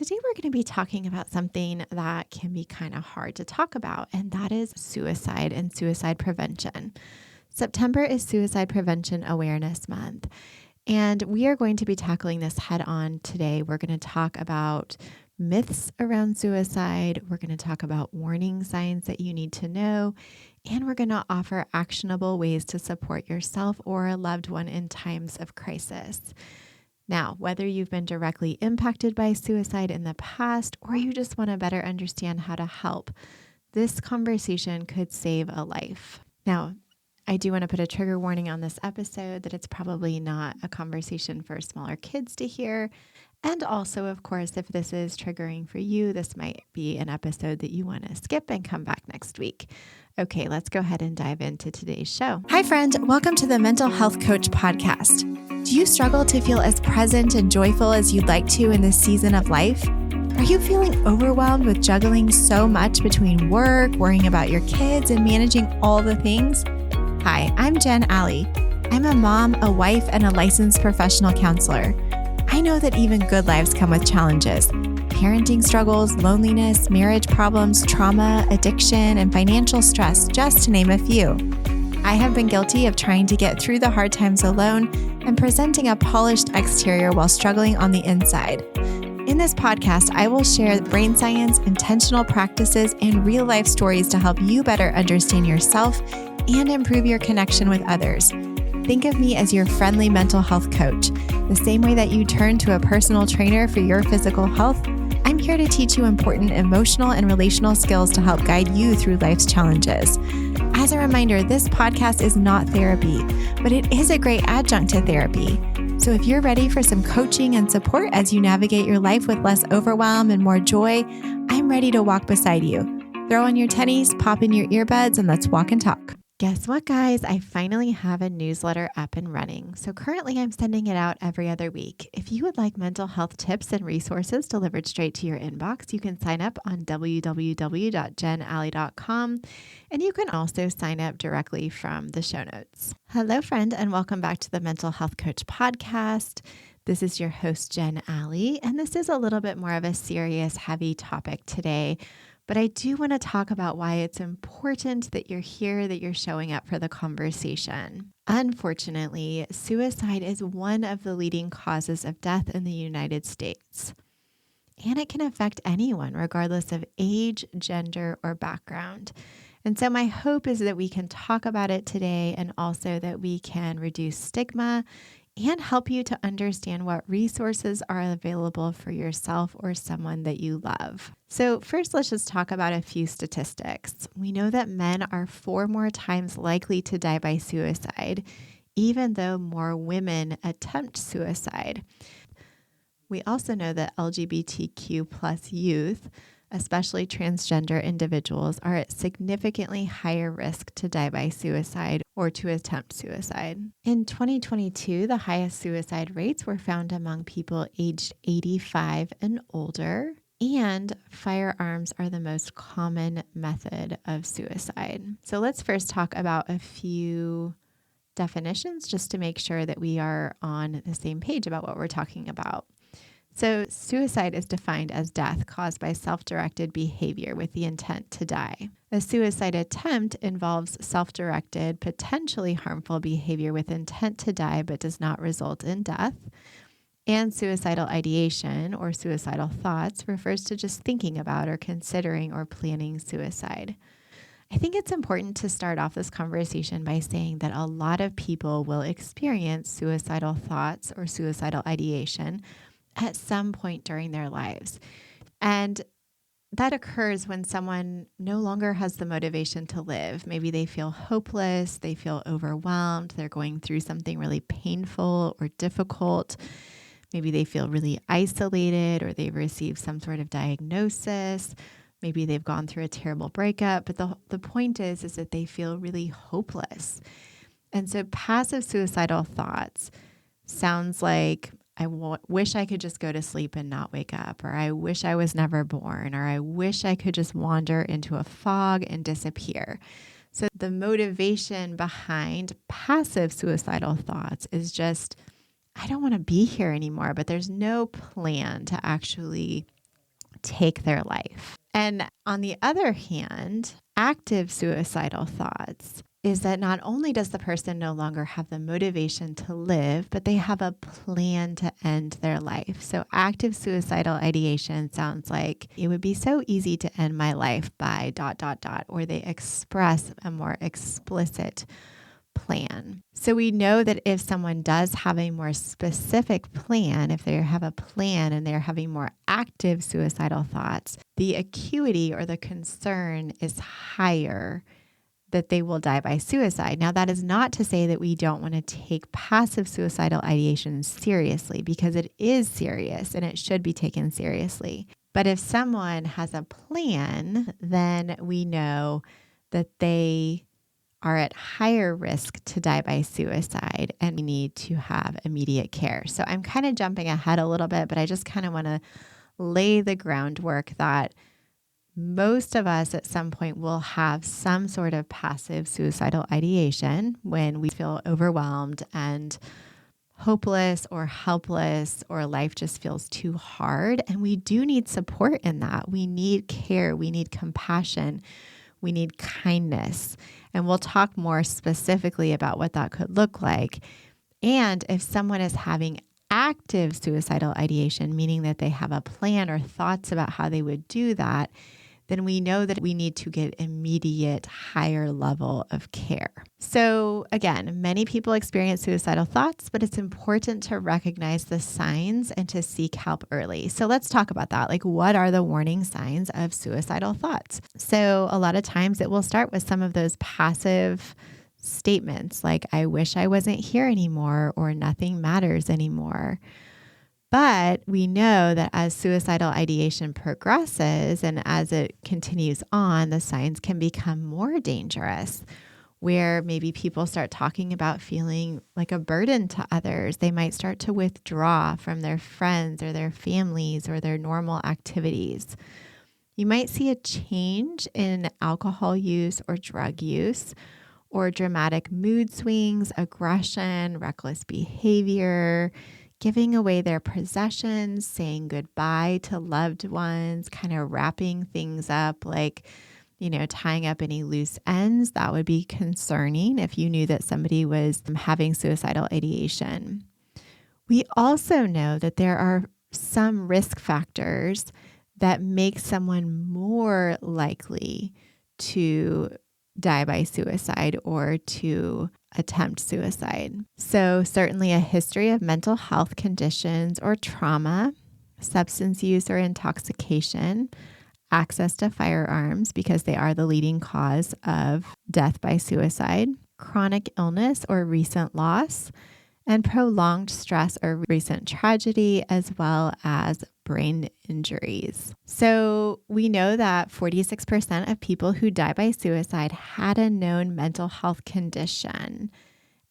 today we're going to be talking about something that can be kind of hard to talk about, and that is suicide and suicide prevention. September is Suicide Prevention Awareness Month, and we are going to be tackling this head on today. We're going to talk about myths around suicide. We're going to talk about warning signs that you need to know, and we're going to offer actionable ways to support yourself or a loved one in times of crisis. Now, whether you've been directly impacted by suicide in the past or you just want to better understand how to help, this conversation could save a life. Now, I do want to put a trigger warning on this episode that it's probably not a conversation for smaller kids to hear. And also, of course, if this is triggering for you, this might be an episode that you want to skip and come back next week. Okay, let's go ahead and dive into today's show. Hi, friend. Welcome to the Mental Health Coach podcast. Do you struggle to feel as present and joyful as you'd like to in this season of life? Are you feeling overwhelmed with juggling so much between work, worrying about your kids, and managing all the things? Hi, I'm Jen Alley. I'm a mom, a wife, and a licensed professional counselor. I know that even good lives come with challenges. Parenting struggles, loneliness, marriage problems, trauma, addiction, and financial stress, just to name a few. I have been guilty of trying to get through the hard times alone and presenting a polished exterior while struggling on the inside. In this podcast, I will share brain science, intentional practices, and real-life stories to help you better understand yourself and improve your connection with others. Think of me as your friendly mental health coach. The same way that you turn to a personal trainer for your physical health, I'm here to teach you important emotional and relational skills to help guide you through life's challenges. As a reminder, this podcast is not therapy, but it is a great adjunct to therapy. So if you're ready for some coaching and support as you navigate your life with less overwhelm and more joy, I'm ready to walk beside you. Throw on your tennies, pop in your earbuds, and let's walk and talk. Guess what, guys? I finally have a newsletter up and running. So currently I'm sending it out every other week. If you would like mental health tips and resources delivered straight to your inbox, you can sign up on www.jenalley.com, and you can also sign up directly from the show notes. Hello, friend, and welcome back to the Mental Health Coach podcast. This is your host, Jen Alley, and this is a little bit more of a serious, heavy topic today. But I do want to talk about why it's important that you're here, that you're showing up for the conversation. Unfortunately, suicide is one of the leading causes of death in the United States. And it can affect anyone, regardless of age, gender, or background. And so my hope is that we can talk about it today, and also that we can reduce stigma and help you to understand what resources are available for yourself or someone that you love. So first, let's just talk about a few statistics. We know that men are 4 more times likely to die by suicide, even though more women attempt suicide. We also know that LGBTQ plus youth, especially transgender individuals, are at significantly higher risk to die by suicide or to attempt suicide. In 2022, the highest suicide rates were found among people aged 85 and older, and firearms are the most common method of suicide. So let's first talk about a few definitions just to make sure that we are on the same page about what we're talking about. So suicide is defined as death caused by self-directed behavior with the intent to die. A suicide attempt involves self-directed, potentially harmful behavior with intent to die but does not result in death. And suicidal ideation or suicidal thoughts refers to just thinking about or considering or planning suicide. I think it's important to start off this conversation by saying that a lot of people will experience suicidal thoughts or suicidal ideation at some point during their lives. And that occurs when someone no longer has the motivation to live. Maybe they feel hopeless, they feel overwhelmed, they're going through something really painful or difficult. Maybe they feel really isolated, or they've received some sort of diagnosis. Maybe they've gone through a terrible breakup. But the point is that they feel really hopeless. And so passive suicidal thoughts sounds like, I wish I could just go to sleep and not wake up, or I wish I was never born, or I wish I could just wander into a fog and disappear. So the motivation behind passive suicidal thoughts is just, I don't want to be here anymore, but there's no plan to actually take their life. And on the other hand, active suicidal thoughts is that not only does the person no longer have the motivation to live, but they have a plan to end their life. So active suicidal ideation sounds like it would be so easy to end my life by ... or they express a more explicit plan. So we know that if someone does have a more specific plan, if they have a plan and they're having more active suicidal thoughts, the acuity or the concern is higher that they will die by suicide. Now, that is not to say that we don't want to take passive suicidal ideation seriously, because it is serious and it should be taken seriously. But if someone has a plan, then we know that they are at higher risk to die by suicide and we need to have immediate care. So I'm kind of jumping ahead a little bit, but I just kind of want to lay the groundwork that most of us at some point will have some sort of passive suicidal ideation when we feel overwhelmed and hopeless or helpless, or life just feels too hard. And we do need support in that. We need care. We need compassion. We need kindness. And we'll talk more specifically about what that could look like. And if someone is having active suicidal ideation, meaning that they have a plan or thoughts about how they would do that, then we know that we need to get immediate higher level of care. So again, many people experience suicidal thoughts, but it's important to recognize the signs and to seek help early. So let's talk about that. Like, what are the warning signs of suicidal thoughts? So a lot of times it will start with some of those passive statements like, I wish I wasn't here anymore, or nothing matters anymore. But we know that as suicidal ideation progresses and as it continues on, the signs can become more dangerous, where maybe people start talking about feeling like a burden to others. They might start to withdraw from their friends or their families or their normal activities. You might see a change in alcohol use or drug use, or dramatic mood swings, aggression, reckless behavior, giving away their possessions, saying goodbye to loved ones, kind of wrapping things up, like, tying up any loose ends. That would be concerning if you knew that somebody was having suicidal ideation. We also know that there are some risk factors that make someone more likely to die by suicide or to attempt suicide. So certainly a history of mental health conditions or trauma, substance use or intoxication, access to firearms because they are the leading cause of death by suicide, chronic illness or recent loss, and prolonged stress or recent tragedy, as well as brain injuries. So we know that 46% of people who die by suicide had a known mental health condition,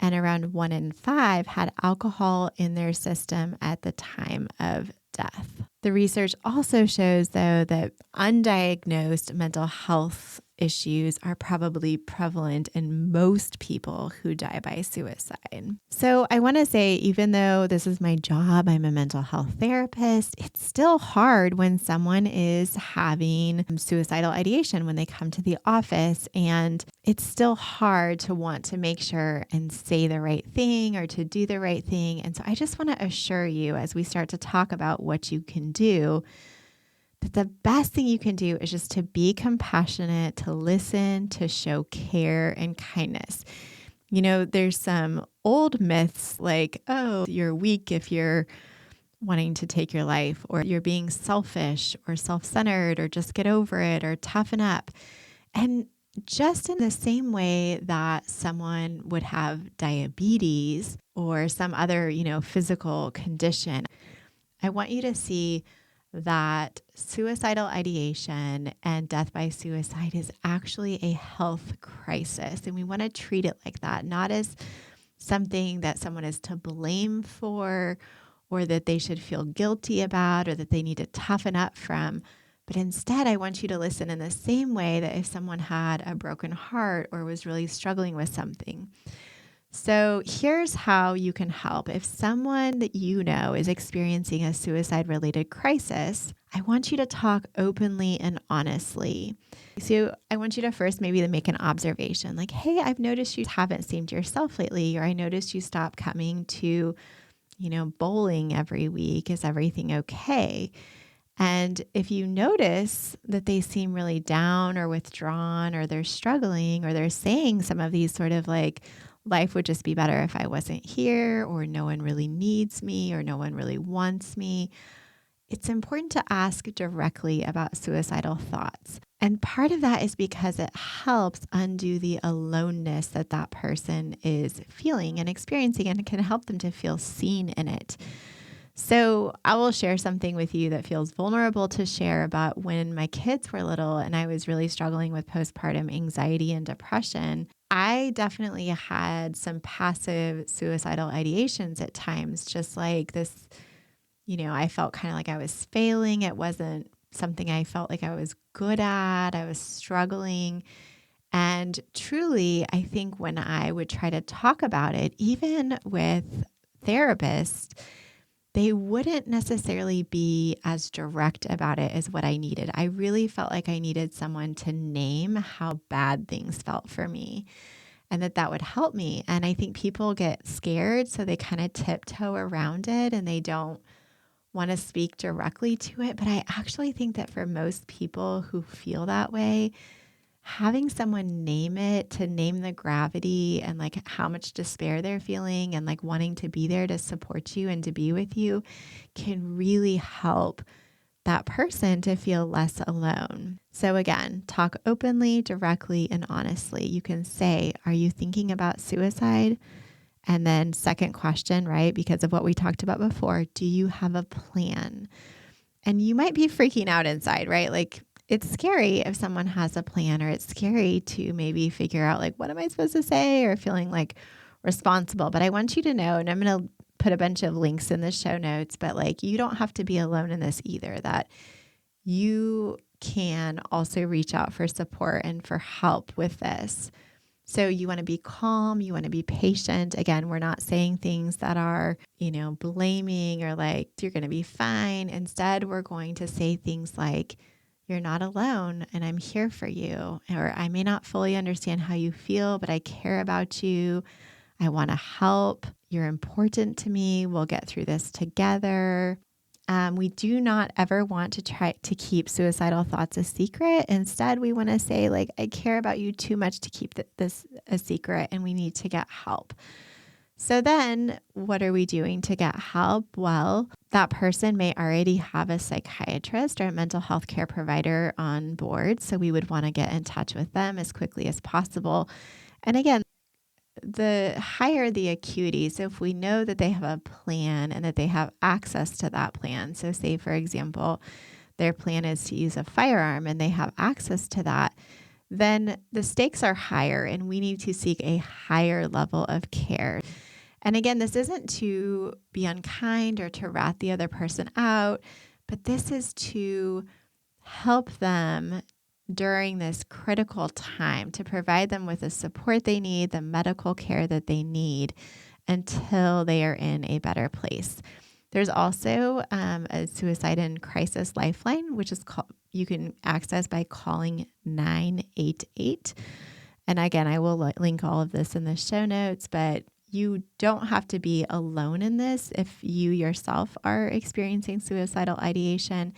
and around 1 in 5 had alcohol in their system at the time of death. The research also shows, though, that undiagnosed mental health issues are probably prevalent in most people who die by suicide. So I want to say, even though this is my job, I'm a mental health therapist, it's still hard when someone is having suicidal ideation when they come to the office. And it's still hard to want to make sure and say the right thing or to do the right thing. And so I just want to assure you, as we start to talk about what you can do, that the best thing you can do is just to be compassionate, to listen, to show care and kindness. There's some old myths like, oh, you're weak if you're wanting to take your life, or you're being selfish or self-centered, or just get over it, or toughen up. And just in the same way that someone would have diabetes or some other, physical condition, I want you to see that suicidal ideation and death by suicide is actually a health crisis. And we want to treat it like that, not as something that someone is to blame for, or that they should feel guilty about, or that they need to toughen up from. But instead, I want you to listen in the same way that if someone had a broken heart or was really struggling with something. So here's how you can help. If someone that you know is experiencing a suicide related crisis, I want you to talk openly and honestly. So I want you to first maybe to make an observation like, hey, I've noticed you haven't seemed yourself lately, or I noticed you stopped coming to, bowling every week. Is everything okay? And if you notice that they seem really down or withdrawn, or they're struggling, or they're saying some of these sort of like, life would just be better if I wasn't here, or no one really needs me, or no one really wants me, it's important to ask directly about suicidal thoughts. And part of that is because it helps undo the aloneness that that person is feeling and experiencing, and it can help them to feel seen in it. So I will share something with you that feels vulnerable to share about when my kids were little and I was really struggling with postpartum anxiety and depression. I definitely had some passive suicidal ideations at times, just like this, I felt kind of like I was failing. It wasn't something I felt like I was good at. I was struggling. And truly, I think when I would try to talk about it, even with therapists, they wouldn't necessarily be as direct about it as what I needed. I really felt like I needed someone to name how bad things felt for me, and that would help me. And I think people get scared, so they kind of tiptoe around it and they don't want to speak directly to it. But I actually think that for most people who feel that way, having someone name it, to name the gravity and like how much despair they're feeling and like wanting to be there to support you and to be with you, can really help that person to feel less alone. So again, talk openly, directly, and honestly. You can say, are you thinking about suicide? And then second question, right? Because of what we talked about before, do you have a plan? And you might be freaking out inside, right? Like, it's scary if someone has a plan, or it's scary to maybe figure out like, what am I supposed to say, or feeling like responsible. But I want you to know, and I'm going to put a bunch of links in the show notes, but like, you don't have to be alone in this either, that you can also reach out for support and for help with this. So you want to be calm, you want to be patient. Again, we're not saying things that are, blaming or like, you're going to be fine. Instead, we're going to say things like, you're not alone and I'm here for you. Or I may not fully understand how you feel, but I care about you. I want to help. You're important to me. We'll get through this together. We do not ever want to try to keep suicidal thoughts a secret. Instead, we want to say like, I care about you too much to keep this a secret, and we need to get help. So then what are we doing to get help? Well, that person may already have a psychiatrist or a mental health care provider on board. So we would want to get in touch with them as quickly as possible. And again, the higher the acuity. So if we know that they have a plan and that they have access to that plan. So say, for example, their plan is to use a firearm and they have access to that, then the stakes are higher and we need to seek a higher level of care. And again, this isn't to be unkind or to rat the other person out, but this is to help them during this critical time, to provide them with the support they need, the medical care that they need until they are in a better place. There's also a suicide and crisis lifeline, which is called, you can access by calling 988. And again, I will link all of this in the show notes, but you don't have to be alone in this if you yourself are experiencing suicidal ideation.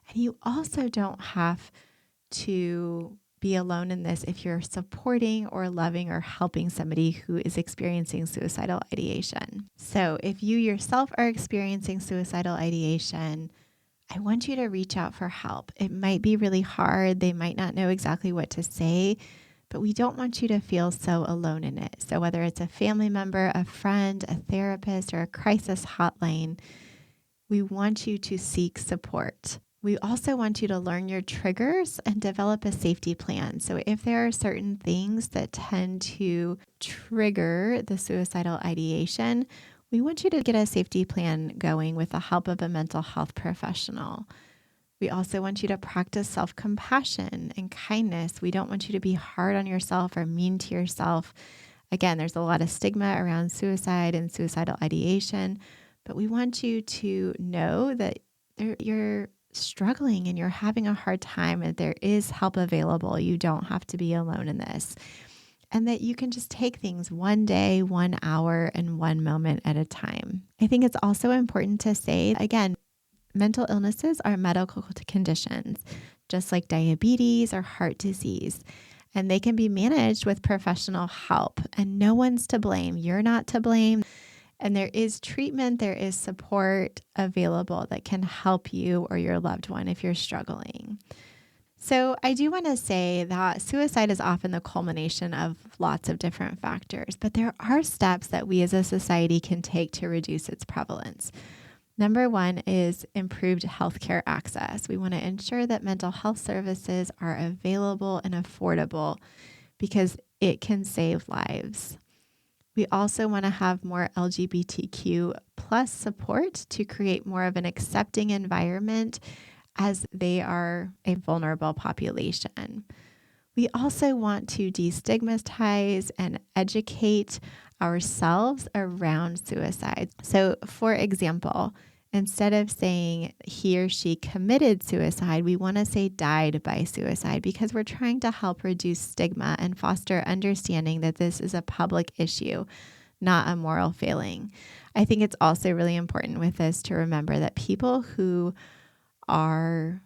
And you also don't have to be alone in this if you're supporting or loving or helping somebody who is experiencing suicidal ideation. So if you yourself are experiencing suicidal ideation, I want you to reach out for help. It might be really hard. They might not know exactly what to say, but we don't want you to feel so alone in it. So whether it's a family member, a friend, a therapist, or a crisis hotline, we want you to seek support. We also want you to learn your triggers and develop a safety plan. So if there are certain things that tend to trigger the suicidal ideation, we want you to get a safety plan going with the help of a mental health professional. We also want you to practice self-compassion and kindness. We don't want you to be hard on yourself or mean to yourself. Again, there's a lot of stigma around suicide and suicidal ideation, but we want you to know that you're struggling and you're having a hard time and there is help available. You don't have to be alone in this. And that you can just take things one day, 1 hour, and one moment at a time. I think it's also important to say, again, mental illnesses are medical conditions, just like diabetes or heart disease. And they can be managed with professional help. And no one's to blame. You're not to blame. And there is treatment, there is support available that can help you or your loved one if you're struggling. So I do want to say that suicide is often the culmination of lots of different factors, but there are steps that we as a society can take to reduce its prevalence. Number one is improved healthcare access. We want to ensure that mental health services are available and affordable because it can save lives. We also want to have more LGBTQ plus support to create more of an accepting environment as they are a vulnerable population. We also want to destigmatize and educate ourselves around suicide. So, for example, instead of saying he or she committed suicide, we want to say died by suicide because we're trying to help reduce stigma and foster understanding that this is a public issue, not a moral failing. I think it's also really important with this to remember that people who are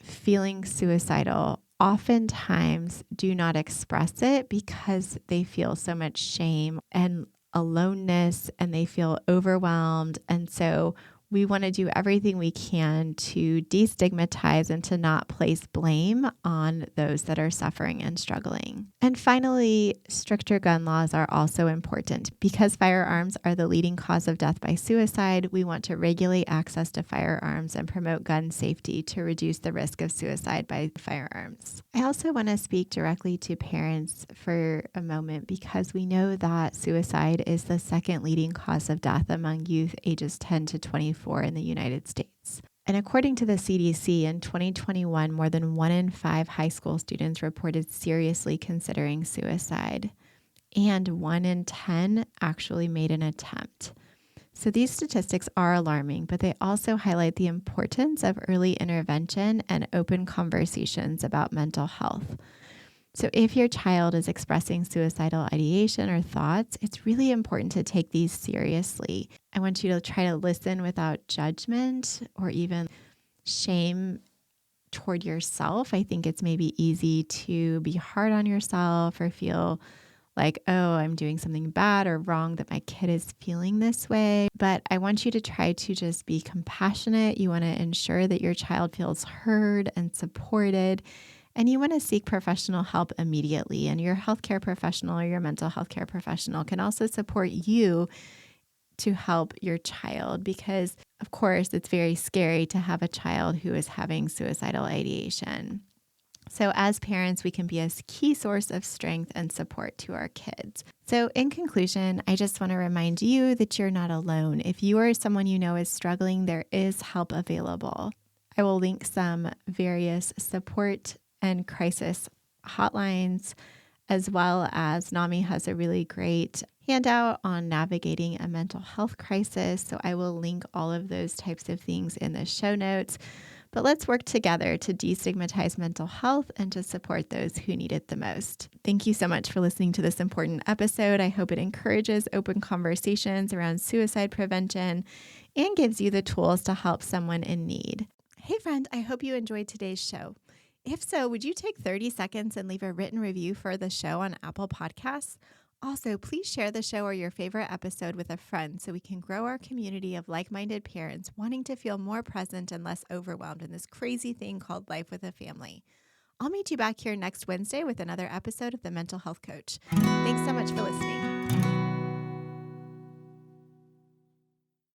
feeling suicidal oftentimes do not express it because they feel so much shame and aloneness and they feel overwhelmed. And so we want to do everything we can to destigmatize and to not place blame on those that are suffering and struggling. And finally, stricter gun laws are also important. Because firearms are the leading cause of death by suicide, we want to regulate access to firearms and promote gun safety to reduce the risk of suicide by firearms. I also want to speak directly to parents for a moment because we know that suicide is the second leading cause of death among youth ages 10 to 24 in the United States. And according to the CDC, in 2021, more than 1 in 5 high school students reported seriously considering suicide, and 1 in 10 actually made an attempt. So these statistics are alarming, but they also highlight the importance of early intervention and open conversations about mental health. So if your child is expressing suicidal ideation or thoughts, it's really important to take these seriously. I want you to try to listen without judgment or even shame toward yourself. I think it's maybe easy to be hard on yourself or feel like, oh, I'm doing something bad or wrong that my kid is feeling this way. But I want you to try to just be compassionate. You want to ensure that your child feels heard and supported. And you want to seek professional help immediately. And your healthcare professional or your mental health care professional can also support you to help your child because, of course, it's very scary to have a child who is having suicidal ideation. So as parents, we can be a key source of strength and support to our kids. So in conclusion, I just want to remind you that you're not alone. If you or someone you know is struggling, there is help available. I will link some various support and crisis hotlines, as well as NAMI has a really great handout on navigating a mental health crisis. So I will link all of those types of things in the show notes. But let's work together to destigmatize mental health and to support those who need it the most. Thank you so much for listening to this important episode. I hope it encourages open conversations around suicide prevention and gives you the tools to help someone in need. Hey friend, I hope you enjoyed today's show. If so, would you take 30 seconds and leave a written review for the show on Apple Podcasts? Also, please share the show or your favorite episode with a friend so we can grow our community of like-minded parents wanting to feel more present and less overwhelmed in this crazy thing called life with a family. I'll meet you back here next Wednesday with another episode of The Mental Health Coach. Thanks so much for listening.